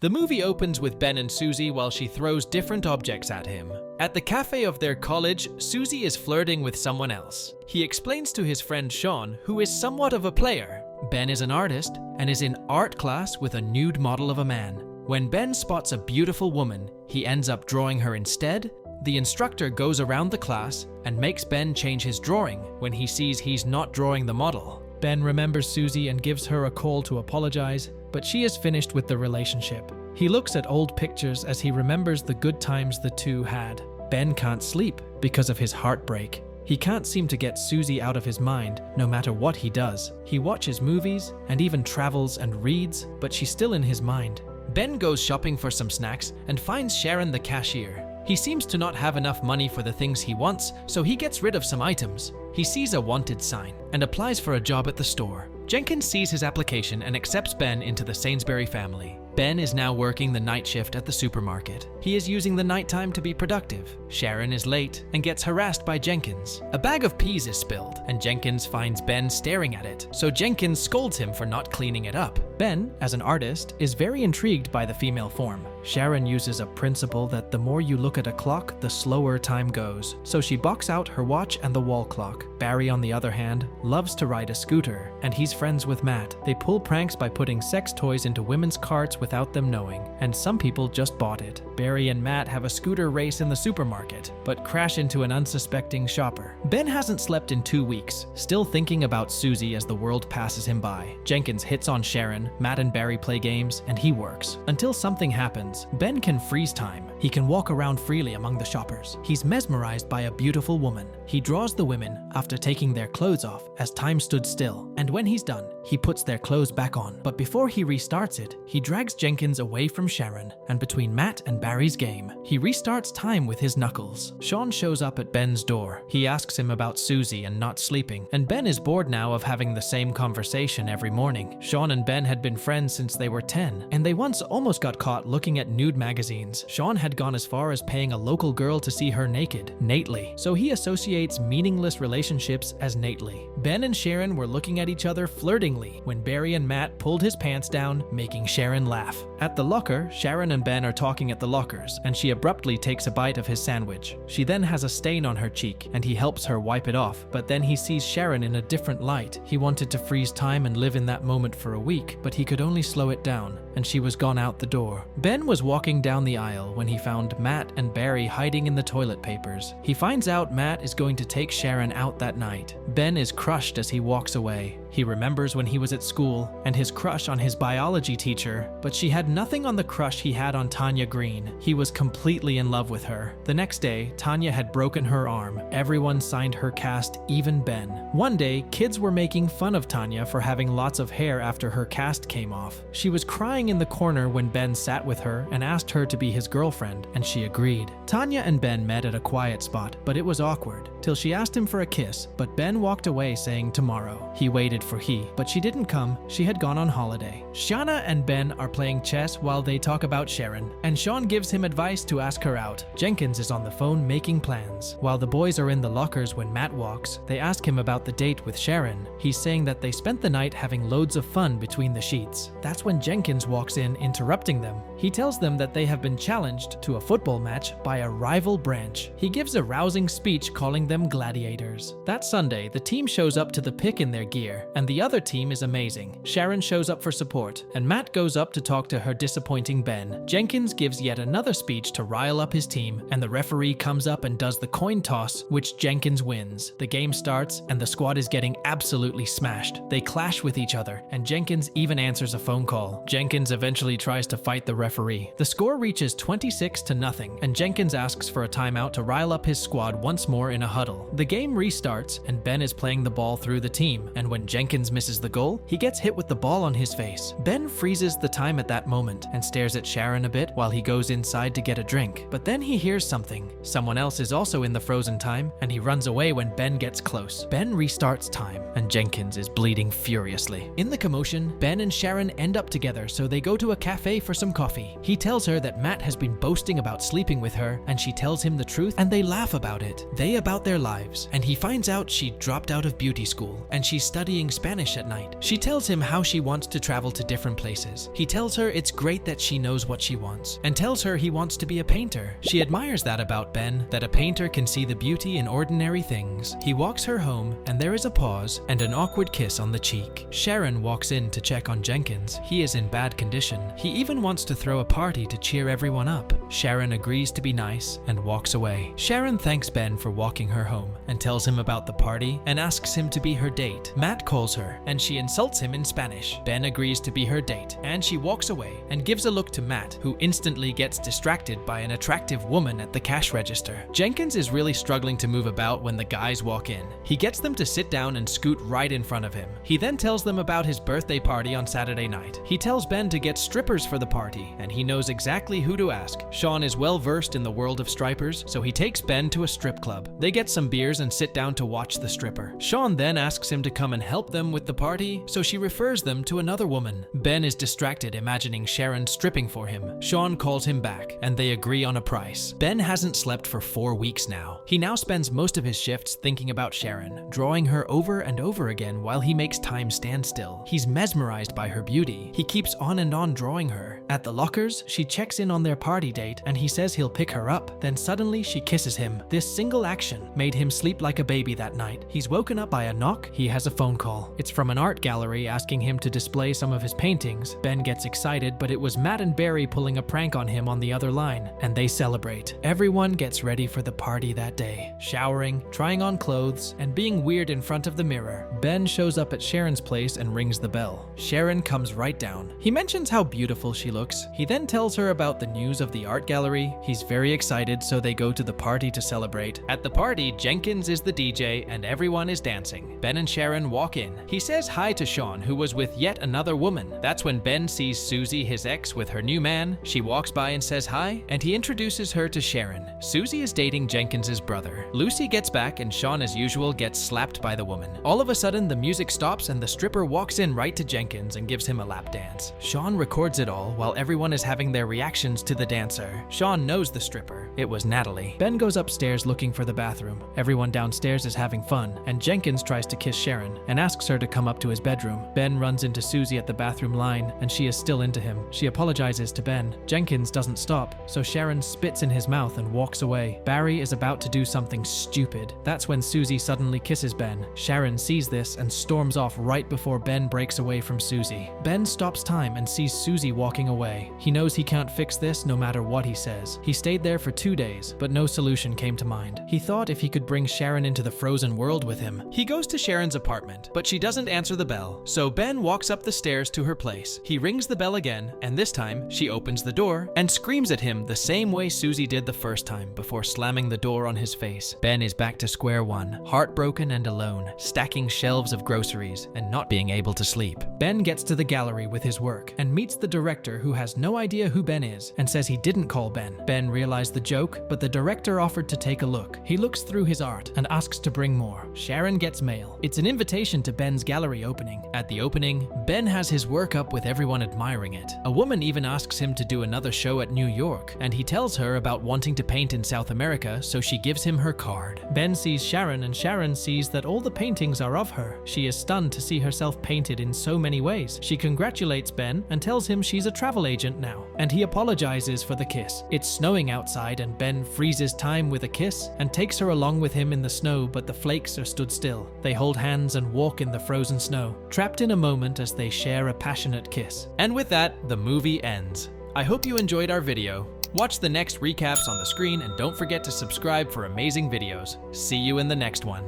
The movie opens with Ben and Susie while she throws different objects at him. At the cafe of their college, Susie is flirting with someone else. He explains to his friend Sean, who is somewhat of a player. Ben is an artist and is in art class with a nude model of a man. When Ben spots a beautiful woman, he ends up drawing her instead. The instructor goes around the class and makes Ben change his drawing when he sees he's not drawing the model. Ben remembers Susie and gives her a call to apologize, but she is finished with the relationship. He looks at old pictures as he remembers the good times the two had. Ben can't sleep because of his heartbreak. He can't seem to get Susie out of his mind, no matter what he does. He watches movies and even travels and reads, but she's still in his mind. Ben goes shopping for some snacks and finds Sharon the cashier. He seems to not have enough money for the things he wants, so he gets rid of some items. He sees a wanted sign and applies for a job at the store. Jenkins sees his application and accepts Ben into the Sainsbury family. Ben is now working the night shift at the supermarket. He is using the nighttime to be productive. Sharon is late and gets harassed by Jenkins. A bag of peas is spilled, and Jenkins finds Ben staring at it, so Jenkins scolds him for not cleaning it up. Ben, as an artist, is very intrigued by the female form. Sharon uses a principle that the more you look at a clock, the slower time goes, so she bucks out her watch and the wall clock. Barry, on the other hand, loves to ride a scooter, and he's friends with Matt. They pull pranks by putting sex toys into women's carts without them knowing, and some people just bought it. Barry and Matt have a scooter race in the supermarket, but crash into an unsuspecting shopper. Ben hasn't slept in 2 weeks, still thinking about Susie as the world passes him by. Jenkins hits on Sharon, Matt and Barry play games, and he works. Until something happens, Ben can freeze time. He can walk around freely among the shoppers. He's mesmerized by a beautiful woman. He draws the women after taking their clothes off as time stood still, and when he's done, he puts their clothes back on. But before he restarts it, he drags Jenkins away from Sharon and between Matt and Barry's game. He restarts time with his knuckles. Sean shows up at Ben's door. He asks him about Susie and not sleeping, and Ben is bored now of having the same conversation every morning. Sean and Ben had been friends since they were 10, and they once almost got caught looking at nude magazines. Sean had gone as far as paying a local girl to see her naked, Nately, so he associates meaningless relationships as Nately. Ben and Sharon were looking at each other flirtingly when Barry and Matt pulled his pants down, making Sharon laugh. At the locker, Sharon and Ben are talking at the lockers, and she abruptly takes a bite of his sandwich. She then has a stain on her cheek, and he helps her wipe it off, but then he sees Sharon in a different light. He wanted to freeze time and live in that moment for a week, but he could only slow it down, and she was gone out the door. Ben was walking down the aisle when he found Matt and Barry hiding in the toilet papers. He finds out Matt is going to take Sharon out that night. Ben is crushed as he walks away. He remembers when he was at school and his crush on his biology teacher, but she had nothing on the crush he had on Tanya Green. He was completely in love with her. The next day, Tanya had broken her arm. Everyone signed her cast, even Ben. One day, kids were making fun of Tanya for having lots of hair after her cast came off. She was crying in the corner when Ben sat with her and asked her to be his girlfriend, and she agreed. Tanya and Ben met at a quiet spot, but it was awkward, till she asked him for a kiss, but Ben walked away saying tomorrow. He waited for but she didn't come. She had gone on holiday. Shauna and Ben are playing chess while they talk about Sharon, and Sean gives him advice to ask her out. Jenkins is on the phone making plans. While the boys are in the lockers when Matt walks, they ask him about the date with Sharon. He's saying that they spent the night having loads of fun between the sheets. That's when Jenkins walks in, interrupting them. He tells them that they have been challenged to a football match by a rival branch. He gives a rousing speech calling them gladiators. That Sunday, the team shows up to the pick in their gear, and the other team is amazing. Sharon shows up for support, and Matt goes up to talk to her disappointing Ben. Jenkins gives yet another speech to rile up his team, and the referee comes up and does the coin toss, which Jenkins wins. The game starts, and the squad is getting absolutely smashed. They clash with each other, and Jenkins even answers a phone call. Jenkins eventually tries to fight the referee. The score reaches 26-0, and Jenkins asks for a timeout to rile up his squad once more in a huddle. The game restarts, and Ben is playing the ball through the team, and when Jenkins misses the goal, he gets hit with the ball on his face. Ben freezes the time at that moment and stares at Sharon a bit while he goes inside to get a drink. But then he hears something. Someone else is also in the frozen time, and he runs away when Ben gets close. Ben restarts time, and Jenkins is bleeding furiously. In the commotion, Ben and Sharon end up together, so they go to a cafe for some coffee. He tells her that Matt has been boasting about sleeping with her, and she tells him the truth, and they laugh about it. They about their lives, and he finds out she dropped out of beauty school, and she's studying speaking Spanish at night. She tells him how she wants to travel to different places. He tells her it's great that she knows what she wants, and tells her he wants to be a painter. She admires that about Ben, that a painter can see the beauty in ordinary things. He walks her home, and there is a pause and an awkward kiss on the cheek. Sharon walks in to check on Jenkins. He is in bad condition. He even wants to throw a party to cheer everyone up. Sharon agrees to be nice and walks away. Sharon thanks Ben for walking her home and tells him about the party and asks him to be her date. Matt calls her and she insults him in Spanish. Ben agrees to be her date and she walks away and gives a look to Matt, who instantly gets distracted by an attractive woman at the cash register. Jenkins is really struggling to move about when the guys walk in. He gets them to sit down and scoot right in front of him. He then tells them about his birthday party on Saturday night. He tells Ben to get strippers for the party, and he knows exactly who to ask. Sean is well versed in the world of strippers, so he takes Ben to a strip club. They get some beers and sit down to watch the stripper. Sean then asks him to come and help them with the party, so she refers them to another woman. Ben is distracted imagining Sharon stripping for him. Sean calls him back, and they agree on a price. Ben hasn't slept for 4 weeks now. He now spends most of his shifts thinking about Sharon, drawing her over and over again while he makes time stand still. He's mesmerized by her beauty. He keeps on and on drawing her. At the lockers, she checks in on their party date and he says he'll pick her up. Then suddenly she kisses him. This single action made him sleep like a baby that night. He's woken up by a knock. He has a phone call. It's from an art gallery asking him to display some of his paintings. Ben gets excited, but it was Matt and Barry pulling a prank on him on the other line, and they celebrate. Everyone gets ready for the party that day, showering, trying on clothes, and being weird in front of the mirror. Ben shows up at Sharon's place and rings the bell. Sharon comes right down. He mentions how beautiful she looks. He then tells her about the news of the art gallery. He's very excited, so they go to the party to celebrate. At the party, Jenkins is the DJ and everyone is dancing. Ben and Sharon walk in. He says hi to Sean, who was with yet another woman. That's when Ben sees Susie, his ex, with her new man. She walks by and says hi, and he introduces her to Sharon. Susie is dating Jenkins's brother. Lucy gets back and Sean, as usual, gets slapped by the woman. All of a sudden, the music stops and the stripper walks in right to Jenkins and gives him a lap dance. Sean records it all while everyone is having their reactions to the dancer. Sean knows the stripper. It was Natalie. Ben goes upstairs looking for the bathroom. Everyone downstairs is having fun, and Jenkins tries to kiss Sharon and asks her to come up to his bedroom. Ben runs into Susie at the bathroom line, and she is still into him. She apologizes to Ben. Jenkins doesn't stop, so Sharon spits in his mouth and walks away. Barry is about to do something stupid. That's when Susie suddenly kisses Ben. Sharon sees this and storms off right before Ben breaks away from Susie. Ben stops time and sees Susie walking away. He knows he can't fix this no matter what he says. He stayed there for 2 days, but no solution came to mind. He thought if he could bring Sharon into the frozen world with him. He goes to Sharon's apartment, but she doesn't answer the bell. So Ben walks up the stairs to her place. He rings the bell again, and this time she opens the door and screams at him the same way Susie did the first time before slamming the door on his face. Ben is back to square one, heartbroken and alone, stacking shelves of groceries and not being able to sleep. Ben gets to the gallery with his work and meets the director, who has no idea who Ben is and says he didn't call Ben. Ben realized the joke, but the director offered to take a look. He looks through his art and asks to bring more. Sharon gets mail. It's an invitation to Ben's gallery opening. At the opening, Ben has his work up with everyone admiring it. A woman even asks him to do another show at New York, and he tells her about wanting to paint in South America, so she gives him her card. Ben sees Sharon, and Sharon sees that all the paintings are of her. She is stunned to see herself painted in so many ways. She congratulates Ben and tells him she's a travel agent now, and he apologizes for the kiss. It's snowing outside, and Ben freezes time with a kiss and takes her along with him in the snow, but the flakes are stood still. They hold hands and walk in the frozen snow, trapped in a moment as they share a passionate kiss. And with that, the movie ends. I hope you enjoyed our video. Watch the next recaps on the screen and don't forget to subscribe for amazing videos. See you in the next one.